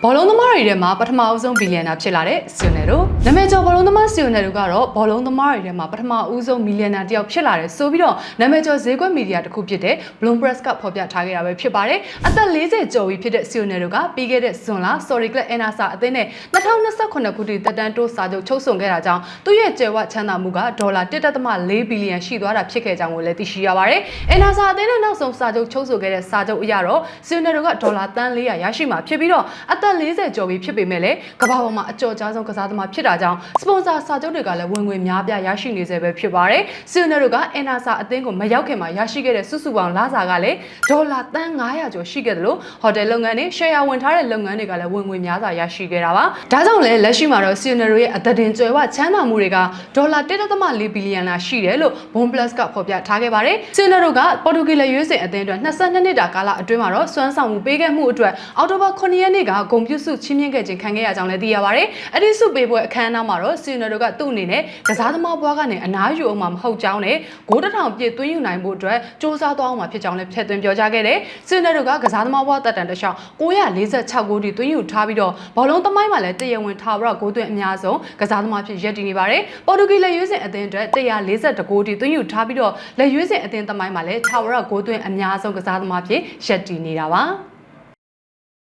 ဘောလုံးသမားတွေထဲမှာပထမအဦးဆုံးဘီလီယံနာဖြစ်လာတဲ့ဆီယိုနယ်တို့နာမည်ကျော်ဘောလုံးသမားဆီယိုနယ်တို့ကတော့ဘောလုံးသမားတွေထဲမှာပထမအဦးဆုံးမီလီယံနာတယောက်ဖြစ်လာတယ်ဆိုပြီးတော့နာမည်ကျော်ဈေးကွက်မီဒီယာတစ်ခုဖြစ်တဲ့ Bloomberg ကဖော်ပြထားခဲ့တာပဲဖြစ်ပါတယ်အသက်40ကျော်ပြီဖြစ်တဲ့ဆီယိုနယ်တို့ကပြီးခဲ့တဲ့ဇွန်လ Sorry Club Enasa အသင်းနဲ့2028ခုနှစ်သက်တမ်းတိုးစာချုပ်ချုပ်ဆိုခဲ့တာကြောင့်သူ့ရဲ့ကျယ်ဝချမ်းသာမှုကဒေါ်လာ 1.4 ဘီလီယံရှိသွားတာဖြစ်ခဲ့ကြောင်းကိုလည်းသိရှိရပါတယ် Enasa အသင်းနဲ့နောက်ဆုံးစာချုပ်ချုပ်ဆိုခဲ့တဲ့စာချုပ်အရတော့ဆီယိုနယ်တို့ကဒေါ်လာတန်း400ရရှိမှာဖြစ်ပြီးတော့အသက်40ကျော်ပြီဖြစ်ပေမဲ့လည်းကမ္ဘာပေါ်မှာအကျော်ကြားဆုံးကစားသမားဖြစ်တာကြောင့်စပွန်ဆာစာချုပ်တွေကလည်းဝင်ငွေများပြားရရှိနေစေပဲဖြစ်ပါတယ်။ဆီယိုနယ်တို့က Enasa အသင်းကိုမရောက်ခင်မှာရရှိခဲ့တဲ့စုစုပေါင်းလစာကလည်းဒေါ်လာတန်း900ကျော်ရှိခဲ့တယ်လို့ဟိုတယ်လုပ်ငန်းတွေ share ဝင်ထားတဲ့လုပ်ငန်းတွေကလည်းဝင်ငွေများစွာရရှိခဲ့တာပါ။ဒါကြောင့်လည်းလက်ရှိမှာတော့ဆီယိုနယ်တို့ရဲ့အသက်တင်ကျွယ်ဝချမ်းသာမှုတွေကဒေါ်လာ 1.4 ဘီလီယံလာရှိတယ်လို့ Bloomberg ကဖော်ပြထားခဲ့ပါတယ်။ဆီယိုနယ်တို့ကပေါ်တူဂီလက်ရွေးစင်အသင်းအတွက်22နှစ်တာကာလအတွင်းမှာတော့စွမ်းဆောင်မှုပေးခဲ့မှုအတွက်အောက်တိုဘာ9ရက်နေ့ကဂုဏ်ပြုစုချီးမြှင့်ခဲ့ခြင်းခံခဲ့ရကြောင်းလည်းသိရပါတယ်။အဲ့ဒီစုပေးပွဲအခမ်းအနားမှာတော့ဆီယိုနယ်တို့ကသူ့အနေနဲ့ကစားသမားဘွားကနေအနားယူအောင်မှာမဟုတ်ကြောင်းနဲ့ဂိုးတစ်ထောင်ပြည့်သွင်းယူနိုင်ဖို့အတွက်စ조사သွားအောင်မှာဖြစ်ကြောင်းလည်းထည့်သွင်းပြောကြားခဲ့တယ်။ဆီယိုနယ်တို့ကကစားသမားဘွားတက်တန်တစ်လျှောက်946ဂိုးထိသွင်းယူထားပြီးတော့ဘောလုံးသမိုင်းမှာလည်းတရားဝင်ထားပြီးတော့ဂိုးသွင်းအများဆုံးကစားသမားဖြစ်ရပ်တည်နေပါတယ်။ပေါ်တူဂီလက်ရွေးစင်အသင်းအတွက်142ဂိုးထိသွင်းယူထားပြီးတော့လက်ရွေးစင်အသင်းသမိုင်းမှာလည်းထားပြီးတော့ဂိုးသွင်းအများဆုံးကစားသမားဖြစ်ရပ်တည်နေတာပါ။